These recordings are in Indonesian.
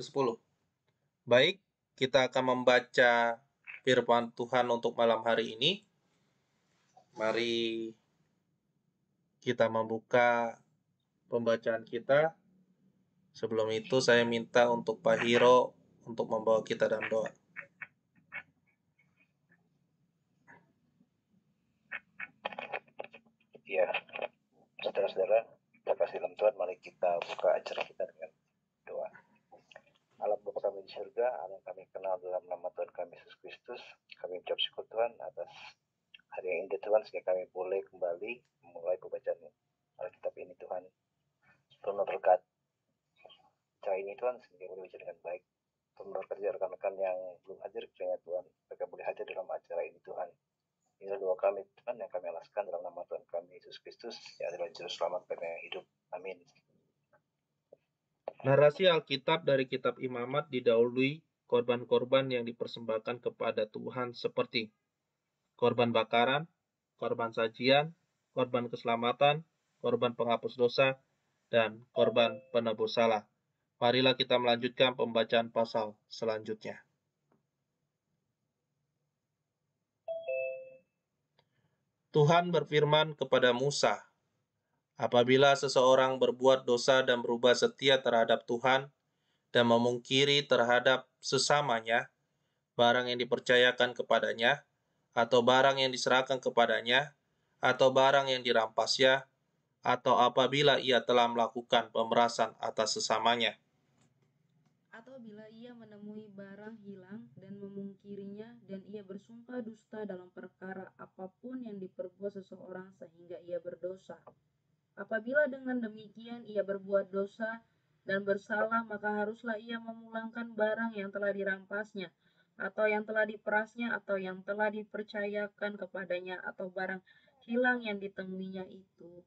ke-10. Baik, kita akan membaca firman Tuhan untuk malam hari ini. Mari kita membuka pembacaan kita. Sebelum itu saya minta untuk Pak Hiro untuk membawa kita dalam doa. Ya, saudara-saudara, kita kasih dalam Tuhan, mari kita buka acara kita dengan doa. Allah Bapa kami di surga, Allah yang kami kenal dalam nama Tuhan kami Yesus Kristus, kami ucap syukur Tuhan atas hari yang indah Tuhan, sehingga kami boleh kembali memulai pembacaan Alkitab ini Tuhan. Tolong berkat acara ini Tuhan, sehingga boleh baca dengan baik. Tolong berkat rekan-rekan yang belum hadir, kiranya Tuhan, mereka boleh hadir dalam acara ini Tuhan. Inilah doa kami Tuhan yang kami alaskan dalam nama Tuhan kami Yesus Kristus yang adalah juru selamat kami yang hidup. Amin. Narasi Alkitab dari kitab Imamat didahului korban-korban yang dipersembahkan kepada Tuhan seperti korban bakaran, korban sajian, korban keselamatan, korban penghapus dosa, dan korban penebus salah. Marilah kita melanjutkan pembacaan pasal selanjutnya. Tuhan berfirman kepada Musa, apabila seseorang berbuat dosa dan berubah setia terhadap Tuhan dan memungkiri terhadap sesamanya, barang yang dipercayakan kepadanya, atau barang yang diserahkan kepadanya, atau barang yang dirampasnya, atau apabila ia telah melakukan pemerasan atas sesamanya, atau bila ia menemui barang hilang dan memungkirinya, dan ia bersumpah dusta dalam perkara apapun yang diperbuat seseorang sehingga ia berdosa. Apabila dengan demikian ia berbuat dosa dan bersalah, maka haruslah ia memulangkan barang yang telah dirampasnya, atau yang telah diperasnya, atau yang telah dipercayakan kepadanya, atau barang hilang yang ditemuinya itu,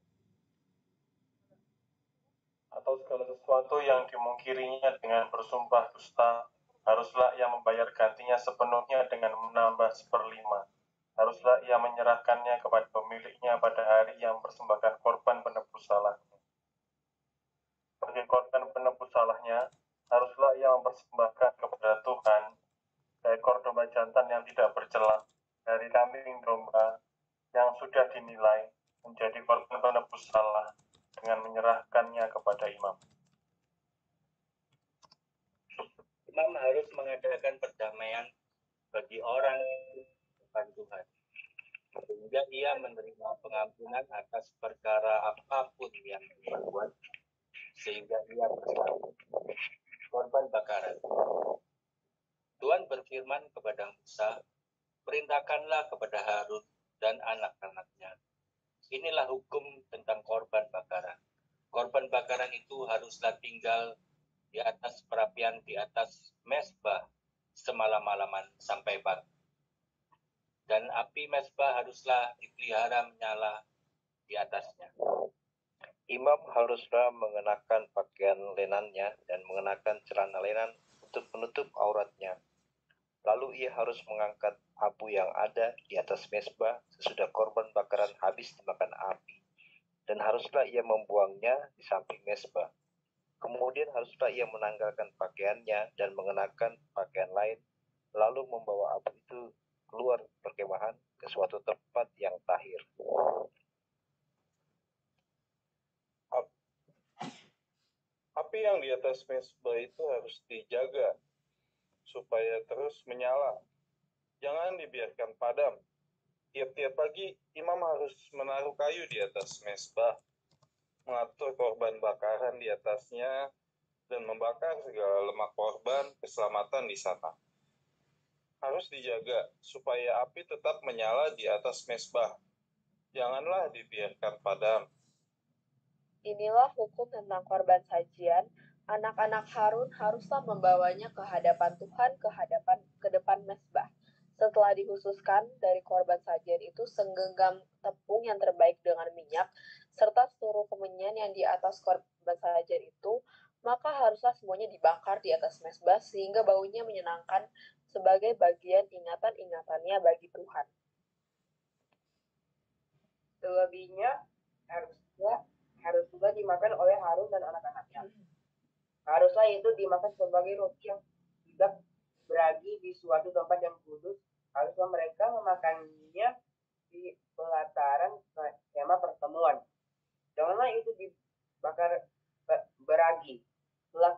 atau segala sesuatu yang dimungkirinya dengan bersumpah dusta, haruslah ia membayar gantinya sepenuhnya dengan menambah 1/5. Haruslah ia menyerahkannya kepada pemiliknya pada hari yang persembahkan korban penebus salahnya. Bagi korban penebus salahnya, haruslah ia mempersembahkan kepada Tuhan seekor domba jantan yang tidak bercela dari kambing domba yang sudah dinilai menjadi korban penebus salah dengan menyerahkannya kepada imam. Imam harus mengadakan perdamaian bagi orang depan Tuhan, sehingga ia menerima pengampunan atas perkara apapun yang diperbuat, sehingga ia bersatu. Korban bakaran. Tuhan berfirman kepada Musa, perintahkanlah kepada Harun dan anak-anaknya. Inilah hukum tentang korban bakaran. Korban bakaran itu haruslah tinggal di atas perapian di atas mezbah semalam-malaman sampai pagi. Dan api mezbah haruslah dipelihara menyala di atasnya. Imam haruslah mengenakan pakaian lenannya dan mengenakan celana lenan untuk menutup auratnya. Lalu ia harus mengangkat abu yang ada di atas mezbah sesudah korban bakaran habis dimakan api, dan haruslah ia membuangnya di samping mezbah. Kemudian haruslah ia menanggalkan pakaiannya dan mengenakan pakaian lain, lalu membawa abu itu keluar perkemahan ke suatu tempat yang tahir. Api yang di atas mezbah itu harus dijaga supaya terus menyala. Jangan dibiarkan padam. Tiap-tiap pagi, imam harus menaruh kayu di atas mezbah, mengatur korban bakaran di atasnya, dan membakar segala lemak korban keselamatan di sana. Harus dijaga supaya api tetap menyala di atas mezbah. Janganlah dibiarkan padam. Inilah hukum tentang korban sajian. Anak-anak Harun haruslah membawanya ke hadapan Tuhan ke depan mezbah. Setelah dikhususkan dari korban sajian itu segenggam tepung yang terbaik dengan minyak, serta seluruh kemenyan yang di atas korban sajian itu, maka haruslah semuanya dibakar di atas mezbah sehingga baunya menyenangkan sebagai bagian ingatan-ingatannya bagi Tuhan. Selebihnya harus juga dimakan oleh Harun dan anak-anaknya. Haruslah itu dimakan sebagai roti yang tidak beragi di suatu tempat yang kudus. Haruslah mereka memakannya di pelataran kemah pertemuan. Janganlah itu dibakar beragi. Telah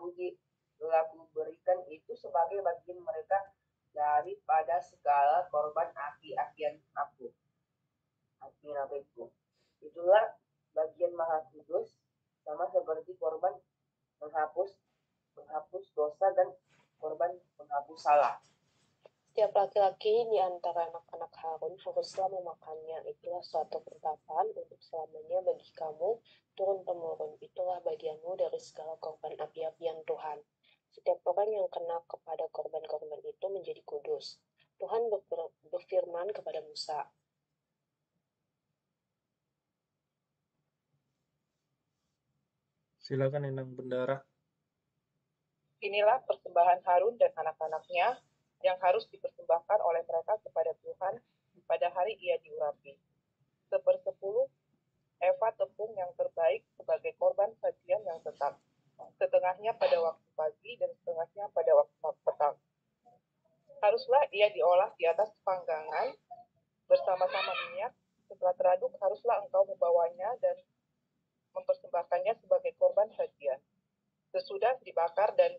berikan itu sebagai bagian mereka daripada segala korban api-apian aku. Itulah bagian maha kudus, sama seperti korban menghapus dosa dan korban penghapus salah. Setiap laki-laki di antara anak-anak Harun haruslah memakannya. Itulah suatu ketetapan untuk selamanya bagi kamu, turun-temurun. Itulah bagianmu dari segala korban api-apian Tuhan. Setiap orang yang kena kepada korban-korban itu menjadi kudus. Tuhan berfirman kepada Musa, Silakan Inang Bendara. Inilah persembahan Harun dan anak-anaknya yang harus dipersembahkan oleh mereka kepada Tuhan pada hari ia diurapi. 1/10 eva tepung yang terbaik sebagai korban sajian yang tetap, setengahnya pada waktu pagi dan setengahnya pada waktu petang. Haruslah ia diolah di atas panggangan bersama-sama minyak. Setelah teraduk, haruslah engkau membawanya dan mempersembahkannya sebagai korban sajian. Sesudah dibakar dan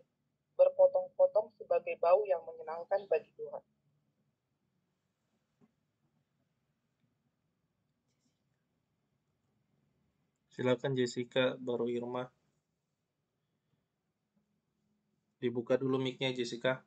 berpotong-potong sebagai bau yang menyenangkan bagi Tuhan. Silakan Jessica, baru Irma. Dibuka dulu mic-nya Jessica.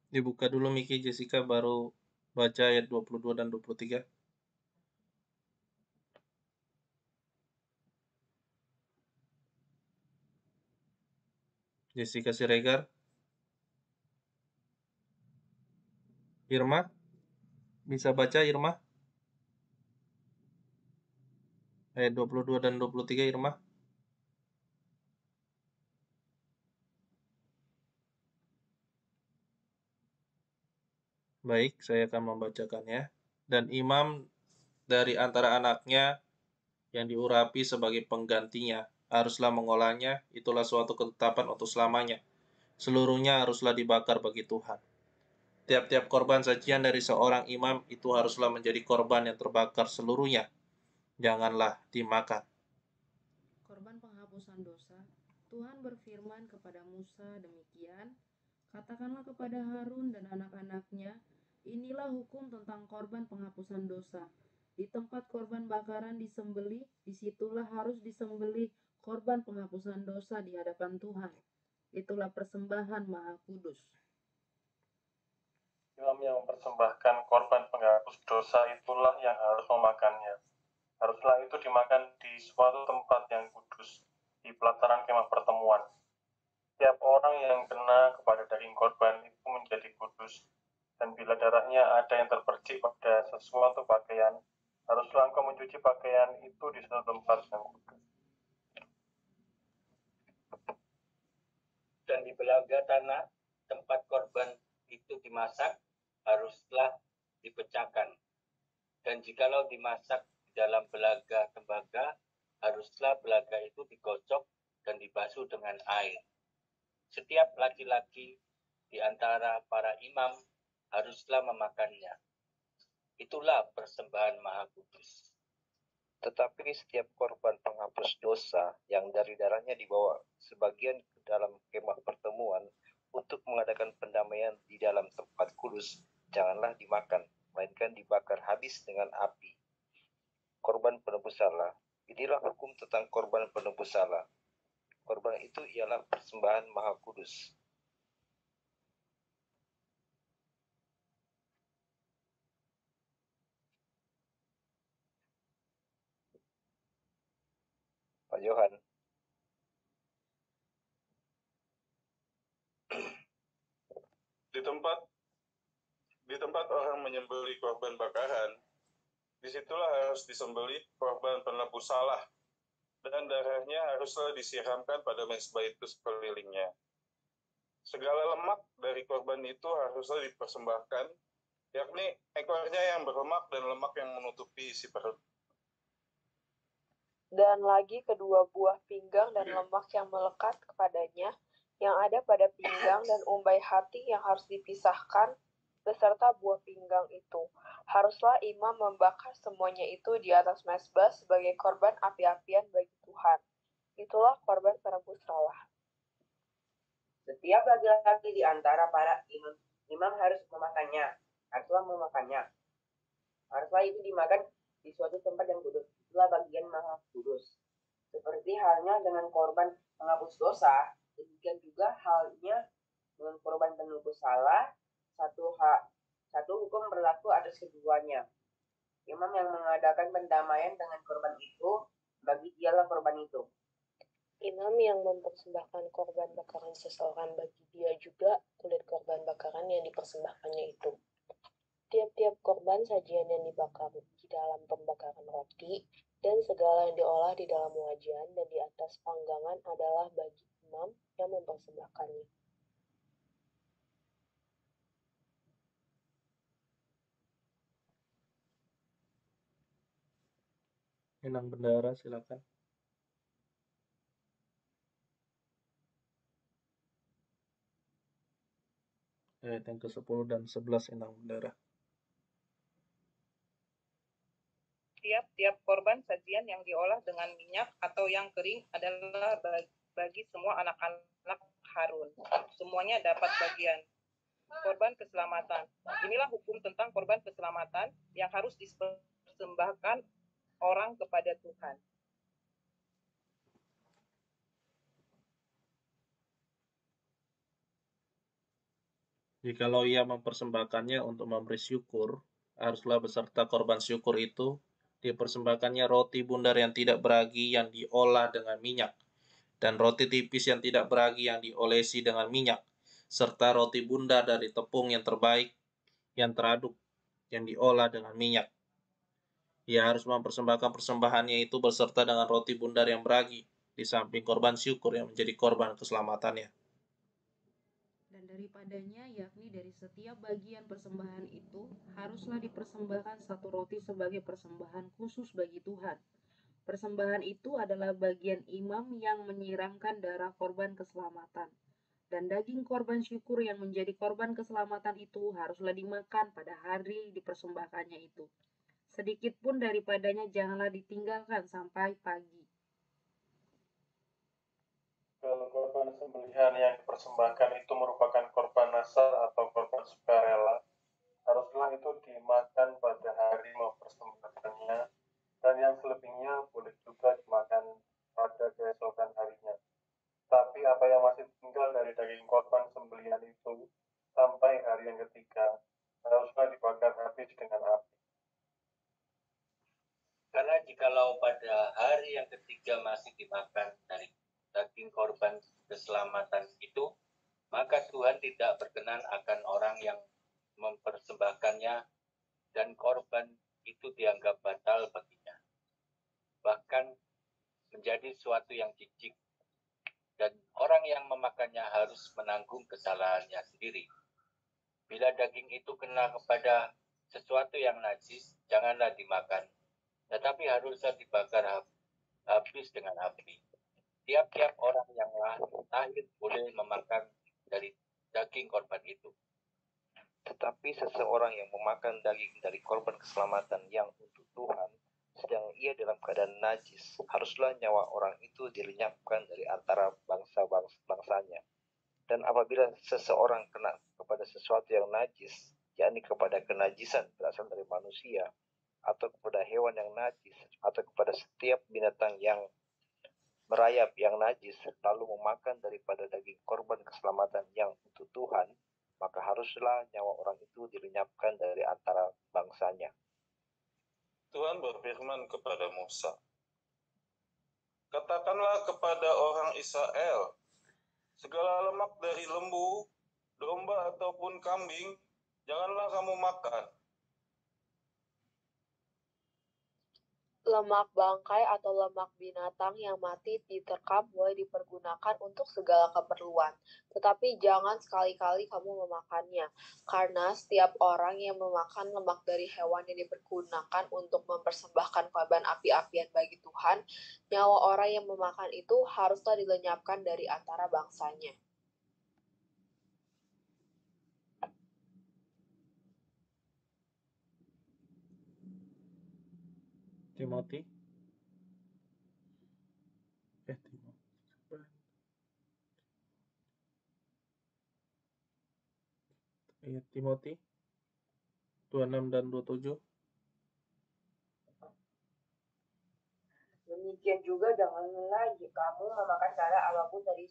Dibuka dulu mic-nya Jessica, baru baca ayat 22 dan 23. Jessica Siregar. Irma, bisa baca Irma? Ayat 22 dan 23 Irma. Baik, saya akan membacakannya. Dan imam dari antara anaknya yang diurapi sebagai penggantinya haruslah mengolahnya, itulah suatu ketetapan untuk selamanya. Seluruhnya haruslah dibakar bagi Tuhan. Tiap-tiap korban sajian dari seorang imam itu haruslah menjadi korban yang terbakar seluruhnya. Janganlah dimakan. Korban penghapusan dosa. Tuhan berfirman kepada Musa demikian, katakanlah kepada Harun dan anak-anaknya, inilah hukum tentang korban penghapusan dosa. Di tempat korban bakaran disembelih, disitulah harus disembelih korban penghapusan dosa di hadapan Tuhan. Itulah persembahan maha kudus. Imam yang mempersembahkan korban penghapus dosa itulah yang harus memakannya. Haruslah itu dimakan di suatu tempat yang kudus, di pelataran kemah pertemuan. Setiap orang yang kena kepada daging korban itu menjadi kudus, dan bila darahnya ada yang terpercik pada sesuatu pakaian, haruslah engkau mencuci pakaian itu di suatu tempat yang kudus. Dan di belaga tanah tempat korban itu dimasak haruslah dipecahkan. Dan jikalau dimasak di dalam belaga tembaga, haruslah belaga itu digocok dan dibasuh dengan air. Setiap laki-laki di antara para imam haruslah memakannya. Itulah persembahan maha kudus. Tetapi setiap korban penghapus dosa yang dari darahnya dibawa sebagian ke dalam kemah pertemuan untuk mengadakan pendamaian di dalam tempat kudus, janganlah dimakan, melainkan dibakar habis dengan api. Korban penebus salah. Inilah hukum tentang korban penebus salah. Korban itu ialah persembahan maha kudus. Pak Johan. Di tempat orang menyembelih korban bakaran, disitulah harus disembelih korban penebus salah, dan darahnya haruslah disiramkan pada mezbah itu sekelilingnya. Segala lemak dari korban itu haruslah dipersembahkan, yakni ekornya yang berlemak dan lemak yang menutupi isi perut. Dan lagi kedua buah pinggang dan lemak yang melekat kepadanya, yang ada pada pinggang dan umbai hati yang harus dipisahkan, beserta buah pinggang itu. Haruslah imam membakar semuanya itu di atas mezbah sebagai korban api-apian bagi Tuhan. Itulah korban penebus salah. Setiap laki-laki di antara para imam haruslah memakannya. Haruslah itu dimakan di suatu tempat yang kudus. Itulah bagian maha kudus. Seperti halnya dengan korban penghapus dosa, demikian juga halnya dengan korban penebus salah, satu hukum berlaku atas keduanya. Imam yang mengadakan pendamaian dengan korban itu, bagi dialah korban itu. Imam yang mempersembahkan korban bakaran seseorang, bagi dia juga kulit korban bakaran yang dipersembahkannya itu. Tiap-tiap korban sajian yang dibakar di dalam pembakaran roti, dan segala yang diolah di dalam wajan dan di atas panggangan adalah bagi imam yang mempersembahkannya. Inang Bendara, silakan. Ayat yang ke-10 dan 11, Inang Bendara. Tiap-tiap korban sajian yang diolah dengan minyak atau yang kering adalah bagi semua anak-anak Harun. Semuanya dapat bagian. Korban keselamatan. Inilah hukum tentang korban keselamatan yang harus dipersembahkan orang kepada Tuhan. Jikalau ia mempersembahkannya untuk memberi syukur, haruslah beserta korban syukur itu dipersembahkannya roti bundar yang tidak beragi yang diolah dengan minyak, dan roti tipis yang tidak beragi yang diolesi dengan minyak, serta roti bundar dari tepung yang terbaik yang teraduk yang diolah dengan minyak. Ia harus mempersembahkan persembahannya itu beserta dengan roti bundar yang beragi, di samping korban syukur yang menjadi korban keselamatannya. Dan daripadanya, yakni dari setiap bagian persembahan itu, haruslah dipersembahkan satu roti sebagai persembahan khusus bagi Tuhan. Persembahan itu adalah bagian imam yang menyiramkan darah korban keselamatan. Dan daging korban syukur yang menjadi korban keselamatan itu haruslah dimakan pada hari dipersembahkannya itu. Sedikit pun daripadanya janganlah ditinggalkan sampai pagi. Kalau korban sembelihan yang dipersembahkan itu merupakan korban nasar atau korban sukarela, haruslah itu dimakan pada hari mempersembahkannya, dan yang selebihnya boleh juga dimakan pada keesokan harinya. Tapi apa yang masih tinggal dari daging korban sembelihan itu sampai hari yang ketiga haruslah dibakar habis dengan api. Karena jikalau pada hari yang ketiga masih dimakan dari daging korban keselamatan itu, maka Tuhan tidak berkenan akan orang yang mempersembahkannya, dan korban itu dianggap batal baginya, bahkan menjadi suatu yang jijik, dan orang yang memakannya harus menanggung kesalahannya sendiri. Bila daging itu kena kepada sesuatu yang najis, janganlah dimakan, tetapi haruslah dibakar habis dengan api. Tiap-tiap orang yang lahir boleh memakan dari daging korban itu. Tetapi seseorang yang memakan daging dari korban keselamatan yang untuk Tuhan, sedang ia dalam keadaan najis, haruslah nyawa orang itu dilenyapkan dari antara bangsa-bangsanya. Dan apabila seseorang kena kepada sesuatu yang najis, yakni kepada kenajisan berasal dari manusia, atau kepada hewan yang najis, atau kepada setiap binatang yang merayap yang najis, lalu memakan daripada daging korban keselamatan yang untuk Tuhan, maka haruslah nyawa orang itu dilenyapkan dari antara bangsanya. Tuhan berfirman kepada Musa, "Katakanlah kepada orang Israel, segala lemak dari lembu, domba ataupun kambing, janganlah kamu makan. Lemak bangkai atau lemak binatang yang mati diterkam boleh dipergunakan untuk segala keperluan, tetapi jangan sekali-kali kamu memakannya, karena setiap orang yang memakan lemak dari hewan yang dipergunakan untuk mempersembahkan korban api-apian bagi Tuhan, nyawa orang yang memakan itu haruslah dilenyapkan dari antara bangsanya. Timothy. Ayat Timothy 26 dan 27. Demikian juga janganlah kamu memakan darah apapun di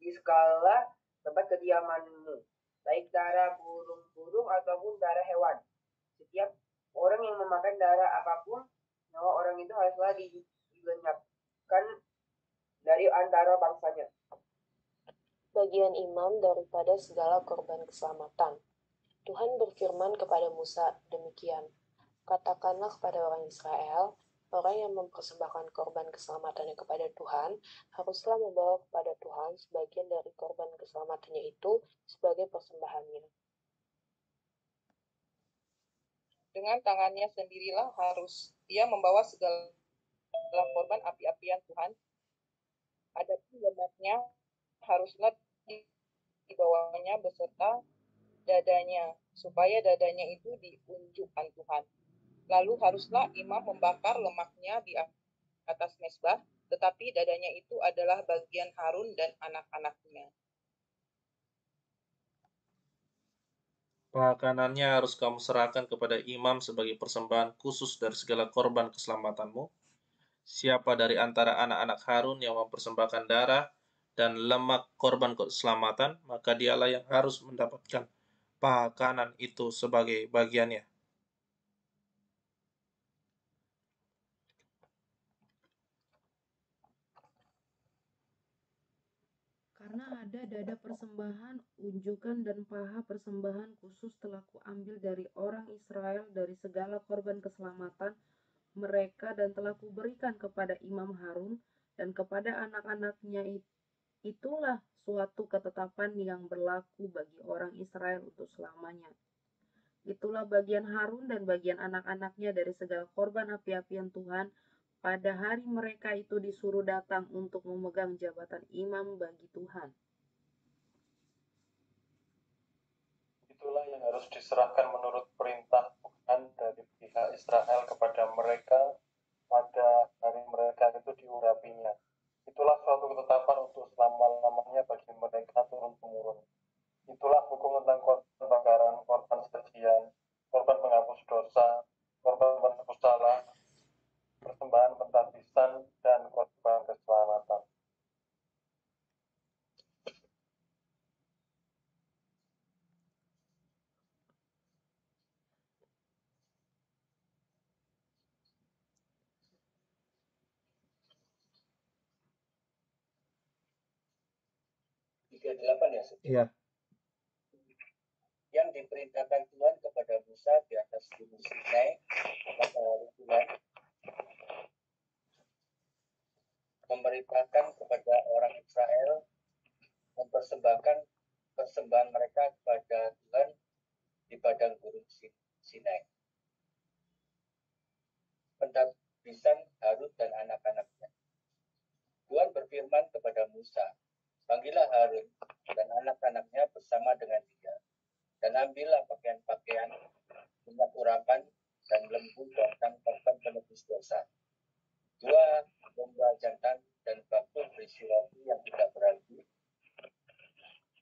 segala tempat kediamanmu, baik darah burung-burung ataupun darah hewan. Setiap orang yang memakan darah apapun, nyawa orang itu haruslah dilenyapkan dari antara bangsanya. Bagian imam daripada segala korban keselamatan. Tuhan berfirman kepada Musa demikian, katakanlah kepada orang Israel, orang yang mempersembahkan korban keselamatannya kepada Tuhan, haruslah membawa kepada Tuhan sebagian dari korban keselamatannya itu sebagai persembahannya. Dengan tangannya sendirilah harus ia membawa segala korban api-apian Tuhan. Adapun lemaknya haruslah dibawanya beserta dadanya, supaya dadanya itu diunjukkan Tuhan. Lalu haruslah imam membakar lemaknya di atas mezbah, tetapi dadanya itu adalah bagian Harun dan anak-anaknya. Makanannya harus kamu serahkan kepada imam sebagai persembahan khusus dari segala korban keselamatanmu. Siapa dari antara anak-anak Harun yang mempersembahkan darah dan lemak korban keselamatan, maka dialah yang harus mendapatkan makanan itu sebagai bagiannya. Karena ada dada persembahan, unjukan dan paha persembahan khusus telah kuambil dari orang Israel dari segala korban keselamatan mereka dan telah kuberikan kepada Imam Harun dan kepada anak-anaknya. Itulah suatu ketetapan yang berlaku bagi orang Israel untuk selamanya. Itulah bagian Harun dan bagian anak-anaknya dari segala korban api-apian Tuhan pada hari mereka itu disuruh datang untuk memegang jabatan imam bagi Tuhan. Itulah yang harus diserahkan menurut perintah Tuhan dari pihak Israel kepada mereka pada hari mereka itu diurapinya. Itulah suatu ketetapan untuk selama-lamanya bagi mereka turun-temurun. Itulah hukum tentang korban bakaran, korban sajian, korban penghapus dosa, korban penebus salah, persembahan pentabisan, dan korban keselamatan. ya, Iya. yang diperintahkan Tuhan kepada Musa di atas gunung Sinai pada hari Tuhan, memerintahkan kepada orang Israel mempersembahkan persembahan mereka kepada Tuhan di padang gurun Sinai. Pentabisan Harun dan anak-anaknya. Tuhan berfirman kepada Musa, panggillah Harun dan anak-anaknya bersama dengan dia, dan ambillah pakaian-pakaian, minyak urapan, dan lembu dan korban penebus dosa, 2 domba jantan dan bakul berisi roti yang tidak beragi.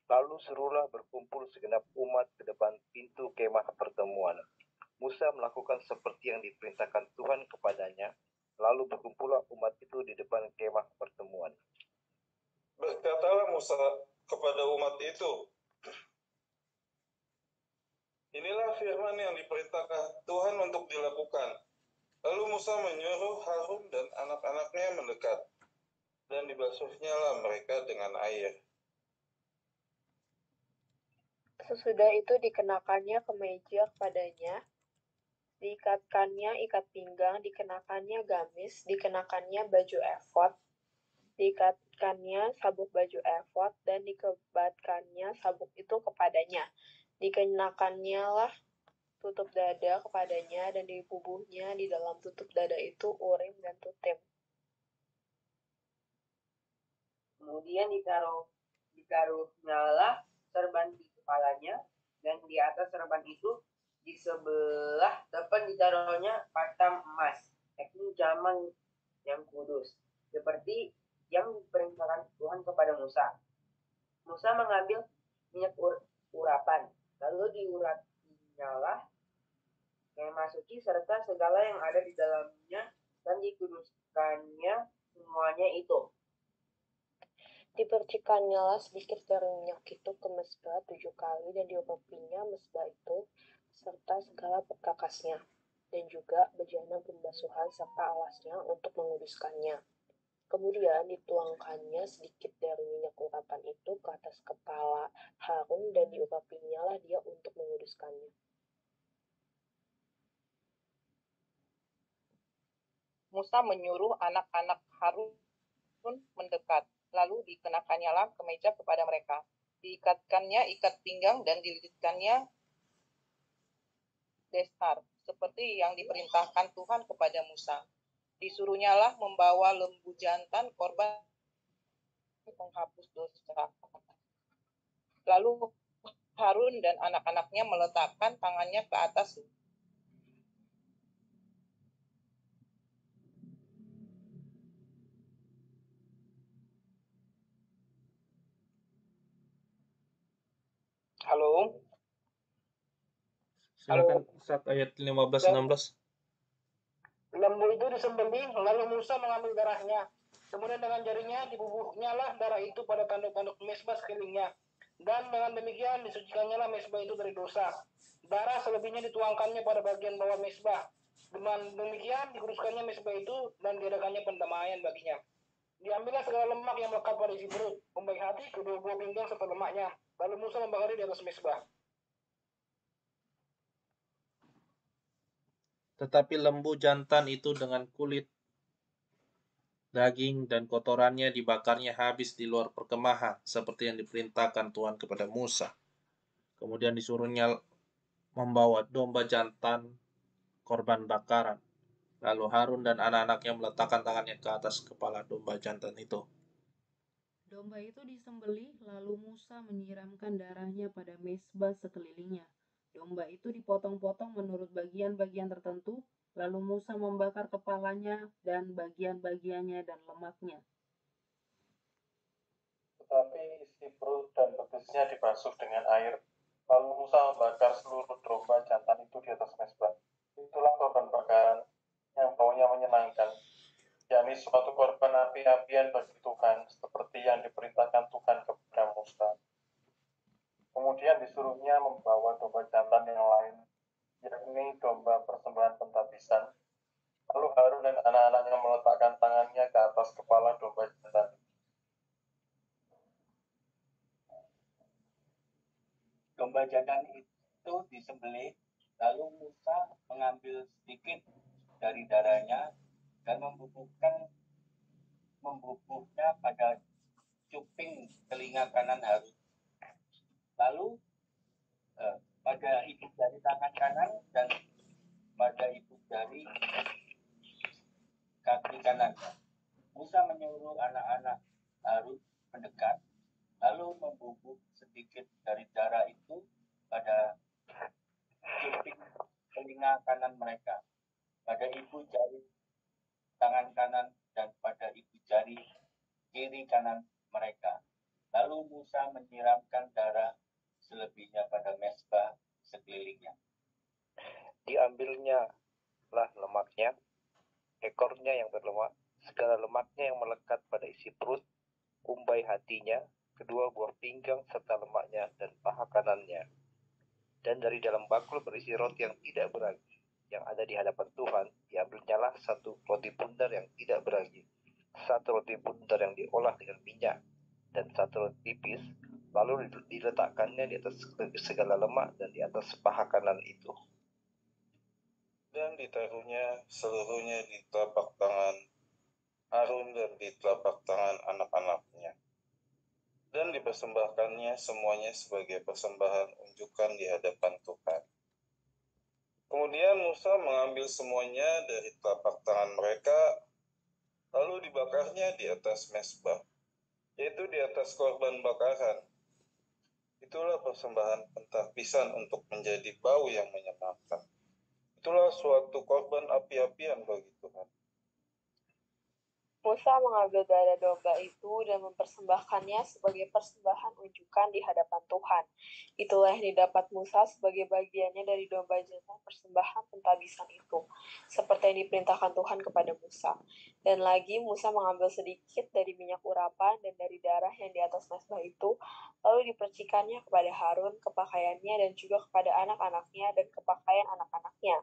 Lalu suruhlah berkumpul segenap umat ke depan pintu kemah pertemuan. Musa melakukan seperti yang diperintahkan Tuhan kepadanya, lalu berkumpullah umat itu di depan kemah pertemuan. Berkatalah Musa kepada umat itu, inilah firman yang diperintahkan Tuhan untuk dilakukan. Lalu Musa menyuruh Harun dan anak-anaknya mendekat, dan dibasuhnyalah mereka dengan air. Sesudah itu dikenakannya kemeja kepadanya, Diikatkannya ikat pinggang, dikenakannya gamis, dikenakannya baju efod, diikatkannya sabuk baju efod, dan dikebatkannya sabuk itu kepadanya. Dikenakannya lah tutup dada kepadanya, dan di tubuhnya di dalam tutup dada itu urim dan tutim. Kemudian ditaruhnyalah serban di kepalanya, dan di atas serban itu di sebelah depan ditaruhnya patam emas, yakni zaman yang kudus, seperti yang diperintahkan Tuhan kepada Musa. Musa mengambil minyak urapan, lalu diurapinya kemah suci serta segala yang ada di dalamnya, dan dikuduskannya semuanya itu. Dipercikannya lah sedikit dari minyak itu ke mezbah 7 kali, dan diurapinya mezbah itu serta segala perkakasnya, dan juga bejana pembasuhan serta alasnya untuk menguduskannya. Kemudian dituangkannya sedikit dari minyak urapan itu ke atas kepala Harun, dan diurapinya lah dia untuk menguduskannya. Musa menyuruh anak-anak Harun mendekat, lalu dikenakannya lah kemeja kepada mereka. Diikatkannya ikat pinggang dan dililitkannya destar, seperti yang diperintahkan Tuhan kepada Musa. Disuruhnya lah membawa lembu jantan korban penghapus dosa. Lalu Harun dan anak-anaknya meletakkan tangannya ke atas Halo. Silakan Ustaz ayat 15-16. Lembu itu disembelih, lalu Musa mengambil darahnya. Kemudian dengan jarinya dibubuhnya lah darah itu pada tanduk-tanduk mezbah sekelilingnya. Dan dengan demikian disucikannya lah mezbah itu dari dosa. Darah selebihnya dituangkannya pada bagian bawah mezbah. Dengan demikian dikuduskannya mezbah itu dan diadakannya pendamaian baginya. Diambillah segala lemak yang melekat pada isi perut, umbai hati, kedua buah pinggang serta lemaknya. Lalu Musa membakarnya di atas mezbah. Tetapi lembu jantan itu dengan kulit, daging, dan kotorannya dibakarnya habis di luar perkemahan, seperti yang diperintahkan Tuhan kepada Musa. Kemudian disuruhnya membawa domba jantan korban bakaran. Lalu Harun dan anak-anaknya meletakkan tangannya ke atas kepala domba jantan itu. Domba itu disembelih, lalu Musa menyiramkan darahnya pada mezbah sekelilingnya. Domba itu dipotong-potong menurut bagian-bagian tertentu, lalu Musa membakar kepalanya dan bagian-bagiannya dan lemaknya. Tetapi isi perut dan betisnya dibasuh dengan air. Lalu Musa membakar seluruh domba jantan itu di atas mezbah. Itulah korban bakaran yang baunya menyenangkan, yakni suatu korban api-apian bagi Tuhan, seperti yang diperintahkan Tuhan kepada Musa. Kemudian disuruhnya membawa domba jantan yang lain, yakni domba persembahan pentabisan. Lalu Harun dan anak-anaknya meletakkan tangannya ke atas kepala domba jantan. Domba jantan itu disembelih, lalu Musa mengambil sedikit dari darahnya dan membubuhnya pada cuping telinga kanan Harun. Lalu pada ibu jari tangan kanan dan pada ibu jari kaki kanannya. Musa menyuruh anak-anak Harun mendekat, lalu membubuh sedikit dari darah itu pada cuping telinga kanan mereka, pada ibu jari tangan kanan dan pada ibu jari kiri kanan mereka. Lalu Musa menyiramkan darah selebihnya pada mezbah sekelilingnya. Diambilnya lah lemaknya, ekornya yang berlemak, segala lemaknya yang melekat pada isi perut, umbai hatinya, kedua buah pinggang serta lemaknya dan paha kanannya. Dan dari dalam bakul berisi roti yang tidak beragi, yang ada di hadapan Tuhan, diambilnyalah satu roti bundar yang tidak beragi, satu roti bundar yang diolah dengan minyak, dan satu roti tipis, lalu diletakkannya di atas segala lemak dan di atas paha kanan itu. dan ditaruhnya seluruhnya di telapak tangan Harun dan di telapak tangan anak-anaknya. Dan dipersembahkannya semuanya sebagai persembahan unjukan di hadapan Tuhan. Kemudian Musa mengambil semuanya dari telapak tangan mereka, lalu dibakarnya di atas mezbah, yaitu di atas korban bakaran. Itulah persembahan pentabisan untuk menjadi bau yang menyenangkan. Itulah suatu korban api-apian bagi Tuhan. Musa mengambil darah domba itu dan mempersembahkannya sebagai persembahan unjukan di hadapan Tuhan. Itulah yang didapat Musa sebagai bagiannya dari domba jantan persembahan pentabisan itu, seperti yang diperintahkan Tuhan kepada Musa. Dan lagi Musa mengambil sedikit dari minyak urapan dan dari darah yang di atas mezbah itu, lalu dipercikannya kepada Harun, kepakaiannya, dan juga kepada anak-anaknya dan kepakaian anak-anaknya.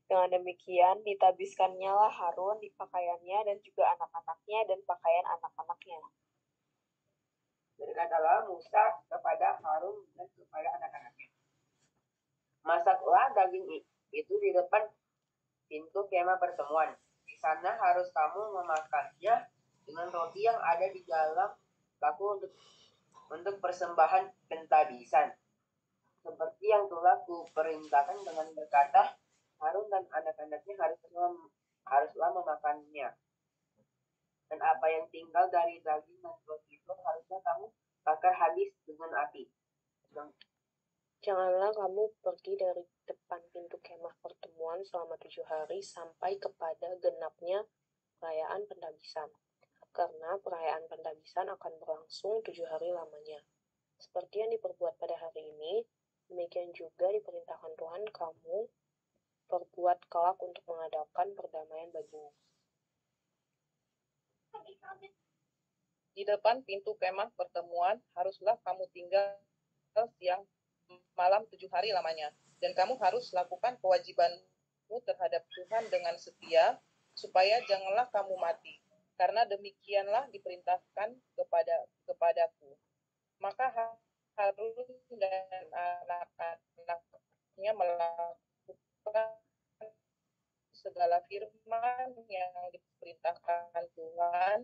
Dengan demikian, ditabiskannya lah Harun di pakaiannya dan juga anak-anaknya dan pakaian anak-anaknya. Berkatalah Musa kepada Harun dan kepada anak-anaknya, masaklah daging itu di depan pintu kemah pertemuan. Di sana harus kamu memakannya dengan roti yang ada di dalam baku untuk persembahan pentabisan, seperti yang telah kuperintahkan dengan berkata, Harun dan anak-anaknya haruslah memakannya. Dan apa yang tinggal dari daging dan roti itu harusnya kamu bakar habis dengan api. Janganlah kamu pergi dari depan pintu kemah pertemuan selama 7 hari sampai kepada genapnya perayaan pentabisan. Karena perayaan pentabisan akan berlangsung 7 hari lamanya. Seperti yang diperbuat pada hari ini, demikian juga diperintahkan Tuhan kamu perbuat kelak untuk mengadakan perdamaian bagimu. Di depan pintu kemah pertemuan haruslah kamu tinggal siang malam 7 hari lamanya. Dan kamu harus lakukan kewajibanmu terhadap Tuhan dengan setia, supaya janganlah kamu mati. Karena demikianlah diperintahkan kepadaku. Maka Harun dan anak-anaknya melakukan segala firman yang diperintahkan Tuhan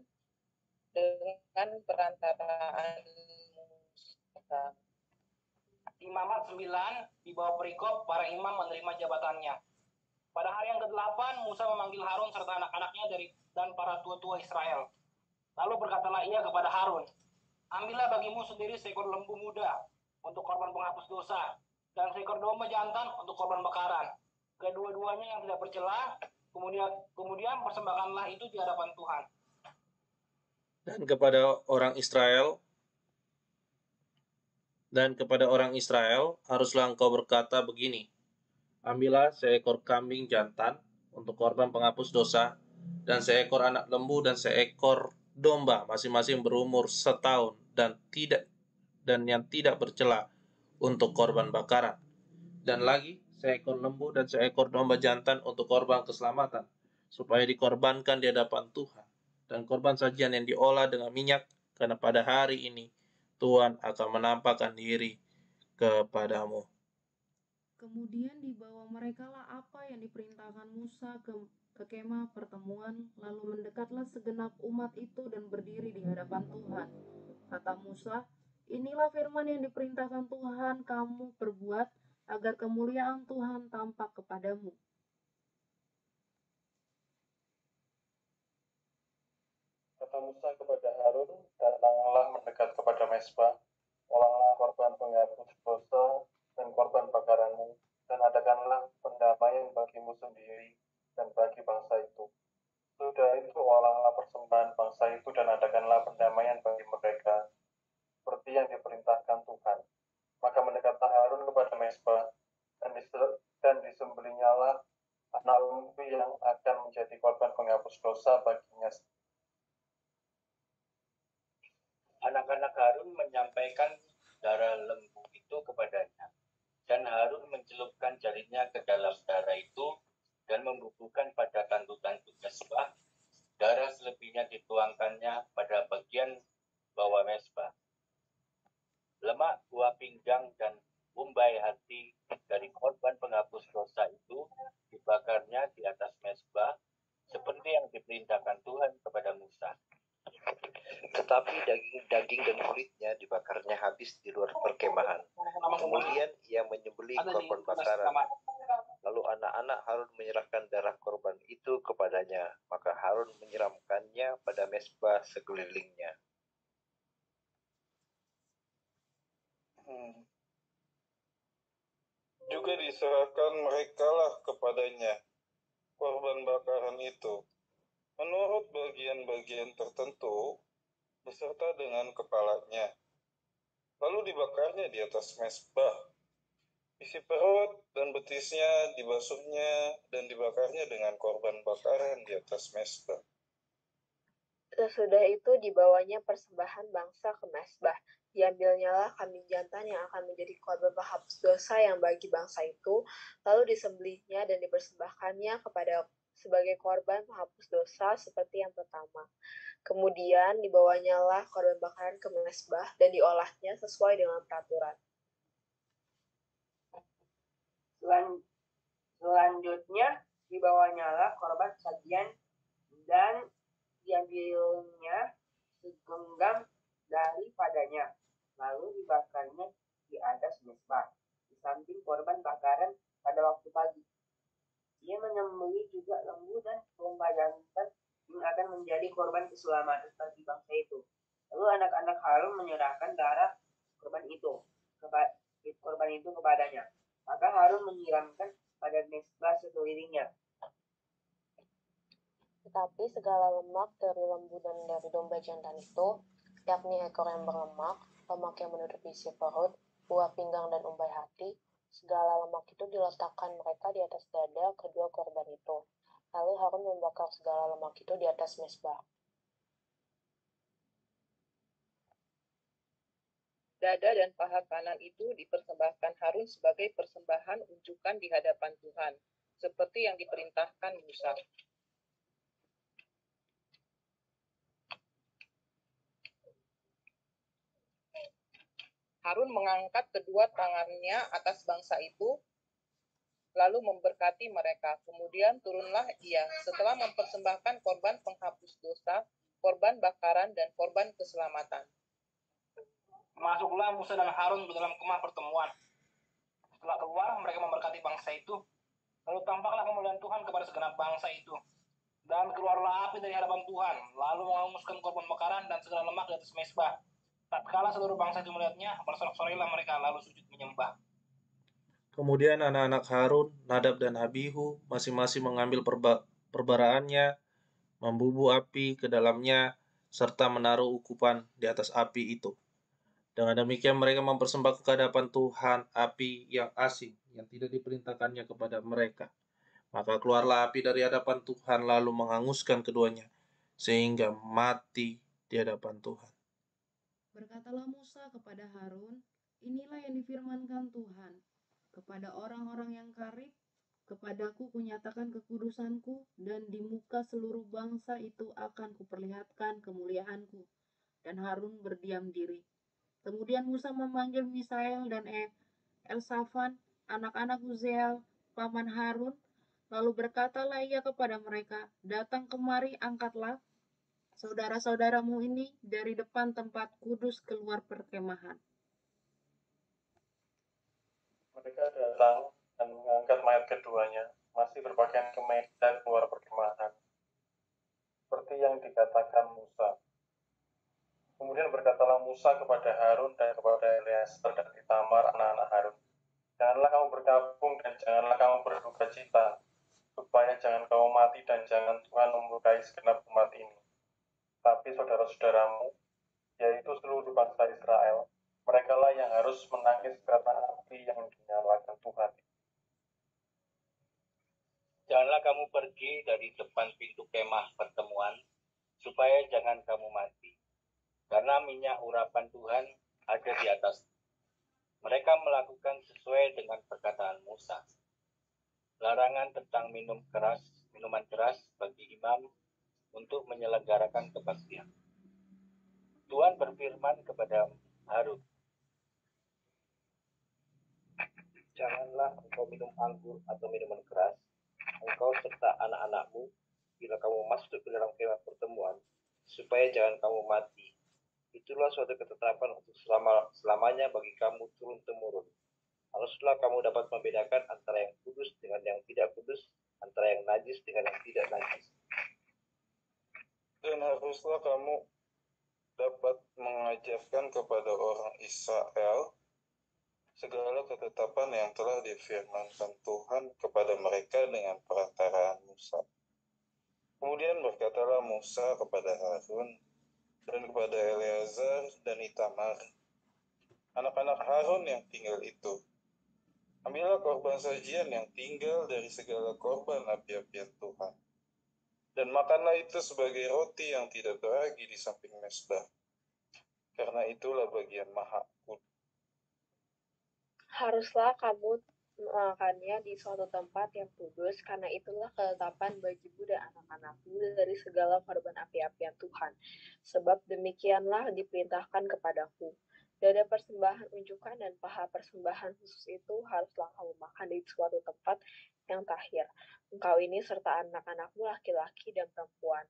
dengan perantaraan Musa. Imamat 9 di bawah perikop para imam menerima jabatannya. Pada hari yang ke-8 Musa memanggil Harun serta anak-anaknya dan para tua-tua Israel. Lalu berkatalah ia kepada Harun, ambillah bagimu sendiri seekor lembu muda untuk korban penghapus dosa dan seekor domba jantan untuk korban bakaran. Kedua-duanya yang tidak bercela, kemudian persembahkanlah itu di hadapan Tuhan. Dan kepada orang Israel haruslah engkau berkata begini, ambillah seekor kambing jantan untuk korban penghapus dosa, dan seekor anak lembu dan seekor domba masing-masing berumur setahun dan yang tidak bercela untuk korban bakaran. Dan lagi seekor lembu dan seekor domba jantan untuk korban keselamatan, supaya dikorbankan di hadapan Tuhan, dan korban sajian yang diolah dengan minyak, karena pada hari ini Tuhan akan menampakkan diri kepadamu. Kemudian dibawa merekalah apa yang diperintahkan Musa ke kemah pertemuan, lalu mendekatlah segenap umat itu dan berdiri di hadapan Tuhan. Kata Musa, inilah firman yang diperintahkan Tuhan kamu perbuat, agar kemuliaan Tuhan tampak kepadamu. Kata Musa kepada Harun, datanglah mendekat kepada mezbah, olahlah korban penghapus dosa dan korban bakaranmu, dan adakanlah pendamaian bagimu sendiri dan bagi bangsa itu. Sudah itu olahlah persembahan bangsa itu dan adakanlah pendamaian bagi mereka, seperti yang diperintahkan Tuhan. Maka mendekatlah Harun kepada mezbah, dan disembelihnyalah anak lembu yang akan menjadi korban penghapus dosa baginya. Anak-anak Harun menyampaikan darah lembu itu kepadanya. Dan Harun mencelupkan jarinya ke dalam darah itu dan membubuhkan pada tanduk-tanduk mezbah. Darah selebihnya dituangkannya pada bagian bawah mezbah. Lemak buah pinggang dan umbai hati dari korban penghapus dosa itu dibakar menyembelih ada di korban tugas bakaran. kamar. Lalu anak-anak Harun menyerahkan darah korban itu kepadanya, maka Harun menyiramkannya pada mezbah sekelilingnya. Juga diserahkan merekalah kepadanya korban bakaran itu, menurut bagian-bagian tertentu, beserta dengan kepalanya. Lalu dibakarnya di atas mezbah. Isi perut dan betisnya dibasuhnya dan dibakarnya dengan korban bakaran di atas mezbah. Sesudah itu dibawanya persembahan bangsa ke mezbah. Diambilnyalah kambing jantan yang akan menjadi korban penghapus dosa yang bagi bangsa itu, lalu disembelihnya dan dipersembahkannya kepada sebagai korban penghapus dosa seperti yang pertama. Kemudian dibawanyalah korban bakaran ke mezbah dan diolahnya sesuai dengan peraturan. Selanjutnya dibawanyalah korban sajian dan diambilnya segenggam daripadanya, lalu dibakarnya di atas mezbah, di samping korban bakaran pada waktu pagi. Ia menyembelih juga lembu dan domba jantan yang akan menjadi korban keselamatan bagi bangsa itu. Lalu anak-anak Harun menyerahkan darah korban itu kepadanya. Maka Harun menyiramkan pada mezbah sekelilingnya. Tetapi segala lemak dari lembu dan dari domba jantan itu, yakni ekor yang berlemak, lemak yang menutupi isi perut, buah pinggang dan umbai hati, segala lemak itu diletakkan mereka di atas dada kedua korban itu. Lalu Harun membakar segala lemak itu di atas mezbah. Dada dan paha kanan itu dipersembahkan Harun sebagai persembahan unjukan di hadapan Tuhan, seperti yang diperintahkan Musa. Harun mengangkat kedua tangannya atas bangsa itu, lalu memberkati mereka. Kemudian turunlah ia, setelah mempersembahkan korban penghapus dosa, korban bakaran, dan korban keselamatan. Masuklah Musa dan Harun ke dalam kemah pertemuan. Setelah keluar, mereka memberkati bangsa itu. Lalu tampaklah kemuliaan Tuhan kepada segenap bangsa itu. Dan keluarlah api dari hadapan Tuhan, lalu menghanguskan korban bakaran dan segala lemak di atas mezbah. Tatkala seluruh bangsa itu melihatnya, bersorak-sorailah mereka, lalu sujud menyembah. Kemudian anak-anak Harun, Nadab dan Abihu, masing-masing mengambil perbaraannya, membubuh api ke dalamnya, serta menaruh ukupan di atas api itu. Dengan demikian mereka mempersembahkan ke hadapan Tuhan api yang asing, yang tidak diperintahkannya kepada mereka. Maka keluarlah api dari hadapan Tuhan lalu menghanguskan keduanya, sehingga mati di hadapan Tuhan. Berkatalah Musa kepada Harun, inilah yang difirmankan Tuhan, kepada orang-orang yang karib, kepadaku kunyatakan kekudusanku, dan di muka seluruh bangsa itu akan kuperlihatkan kemuliaanku. Dan Harun berdiam diri. Kemudian Musa memanggil Misael dan Elsafan, anak-anak Uziel, paman Harun, lalu berkatalah ia kepada mereka, datang kemari, angkatlah saudara-saudaramu ini dari depan tempat kudus keluar perkemahan. Mereka datang dan mengangkat mayat keduanya, masih berpakaian kemeja keluar perkemahan, seperti yang dikatakan Musa. Kemudian berkatalah Musa kepada Harun dan kepada Eleazar dan Itamar anak-anak Harun, janganlah kamu berkabung dan janganlah kamu berduka cita, supaya jangan kamu mati dan jangan Tuhan memurkai segenap umat ini. Tapi saudara-saudaramu, yaitu seluruh bangsa Israel, merekalah yang harus menangis karena api yang dinyalakan Tuhan. Janganlah kamu pergi dari depan pintu kemah pertemuan, supaya jangan kamu mati. Karena minyak urapan Tuhan ada di atas. Mereka melakukan sesuai dengan perkataan Musa. Larangan tentang minuman keras bagi imam untuk menyelenggarakan kebaktian. Tuhan berfirman kepada Harun, janganlah engkau minum anggur atau minuman keras, engkau serta anak-anakmu, bila kamu masuk ke dalam kemah pertemuan, supaya jangan kamu mati. Itulah suatu ketetapan untuk selamanya bagi kamu turun-temurun. Haruslah kamu dapat membedakan antara yang kudus dengan yang tidak kudus, antara yang najis dengan yang tidak najis. Dan haruslah kamu dapat mengajarkan kepada orang Israel segala ketetapan yang telah difirmankan Tuhan kepada mereka dengan perantaraan Musa. Kemudian berkatalah Musa kepada Harun dan kepada Eleazar dan Itamar, anak-anak Harun yang tinggal itu, ambillah korban sajian yang tinggal dari segala korban api-apian Tuhan, dan makanlah itu sebagai roti yang tidak beragi di samping mezbah, karena itulah bagian maha kudus. Haruslah kamu memakannya di suatu tempat yang kudus, karena itulah ketetapan bagimu dan anak-anakmu dari segala korban api-apian Tuhan. Sebab demikianlah diperintahkan kepadaku. Dada persembahan unjukan dan paha persembahan khusus itu haruslah kamu makan di suatu tempat yang tahir. Engkau ini serta anak-anakmu laki-laki dan perempuan,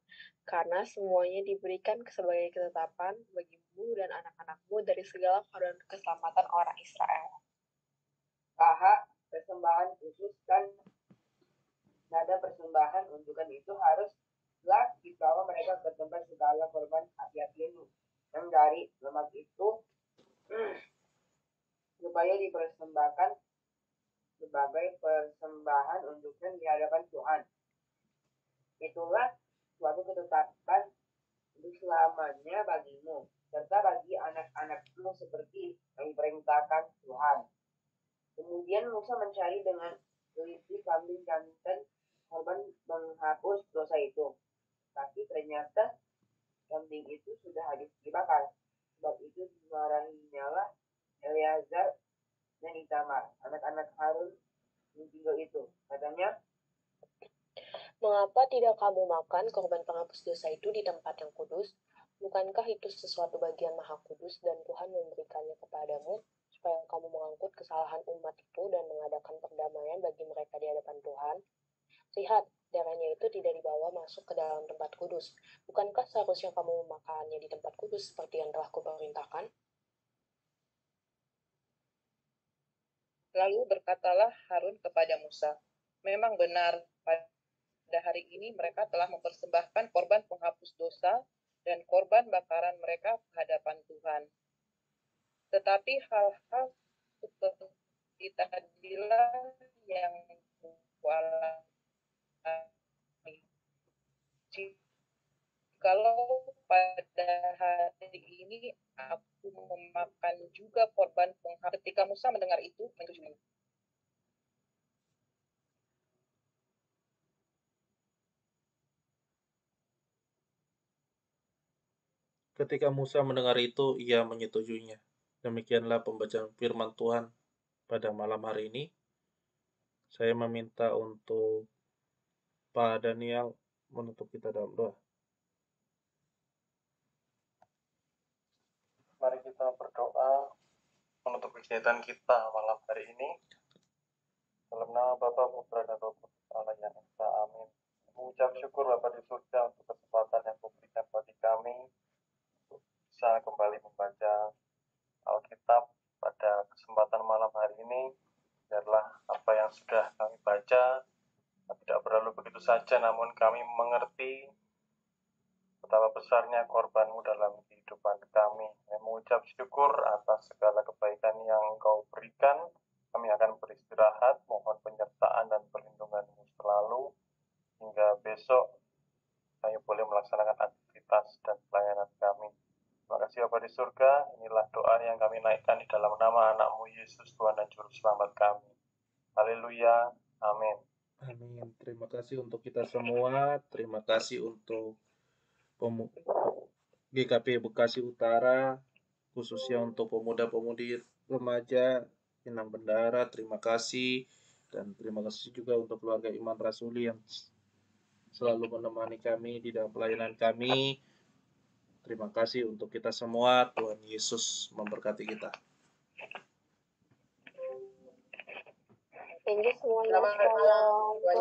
karena semuanya diberikan sebagai ketetapan bagimu dan anak-anakmu dari segala korban keselamatan orang Israel. Paha persembahan khusus dan nada persembahan unjukan itu haruslah dibawa mereka ke tempat segala korban api-apian yang dari lemak itu supaya dipersembahkan sebagai persembahan unjukan di hadapan Tuhan. Itulah suatu ketetapan untuk selamanya bagimu serta bagi anak-anakmu seperti yang diperintahkan Tuhan. Kemudian Musa mencari dengan teliti kambing jantan korban menghapus dosa itu. Tapi ternyata kambing itu sudah habis dibakar. Sebab itu dimarahinya lah Eleazar dan Itamar, anak-anak Harun yang tinggal itu. Katanya, Mengapa tidak kamu makan korban penghapus dosa itu di tempat yang kudus? Bukankah itu sesuatu bagian maha kudus dan Tuhan memberikannya kepadamu supaya kamu mengangkut kesalahan umat itu dan mengadakan perdamaian bagi mereka di hadapan Tuhan? Lihat, darahnya itu tidak dibawa masuk ke dalam tempat kudus. Bukankah seharusnya kamu memakannya di tempat kudus seperti yang telah kuperintahkan? Lalu berkatalah Harun kepada Musa, memang benar pada hari ini mereka telah mempersembahkan korban penghapus dosa dan korban bakaran mereka ke hadapan Tuhan. Tetapi hal-hal seperti tadilah yang kualami. Jikalau pada hari ini aku memakan juga korban penghapus, ketika Musa mendengar itu, menyetujui. Ketika Musa mendengar itu, ia menyetujuinya. Demikianlah pembacaan firman Tuhan pada malam hari ini. Saya meminta untuk Pak Daniel menutup kita dalam doa. Mari kita berdoa menutup kegiatan kita malam hari ini. Dalam nama Bapa, Putra, dan Roh Kudus Allah yang Esa. Amin. Mengucap syukur Bapa di surga untuk kesempatan yang diberikan bagi kami untuk bisa kembali membaca Alkitab pada kesempatan malam hari ini. Biarlah apa yang sudah kami baca tidak berlalu begitu saja, namun kami mengerti betapa besarnya korban-Mu dalam kehidupan kami. Kami mengucap syukur atas segala kebaikan yang Engkau berikan. Kami akan beristirahat, mohon penyertaan dan perlindungan-Mu selalu, hingga besok kami boleh melaksanakan aktivitas dan pelayanan kami. Terima kasih Bapa di surga, inilah doa yang kami naikkan di dalam nama anak-Mu Yesus, Tuhan dan Juru Selamat kami. Haleluya, amin. Amin. Terima kasih untuk kita semua. Terima kasih untuk GKP Bekasi Utara, khususnya untuk pemuda-pemudi remaja Inang Bendara. Terima kasih. Dan terima kasih juga untuk keluarga Iman Rasuli yang selalu menemani kami di dalam pelayanan kami. Terima kasih untuk kita semua. Tuhan Yesus memberkati kita. Thank you semuanya. Selamat malam.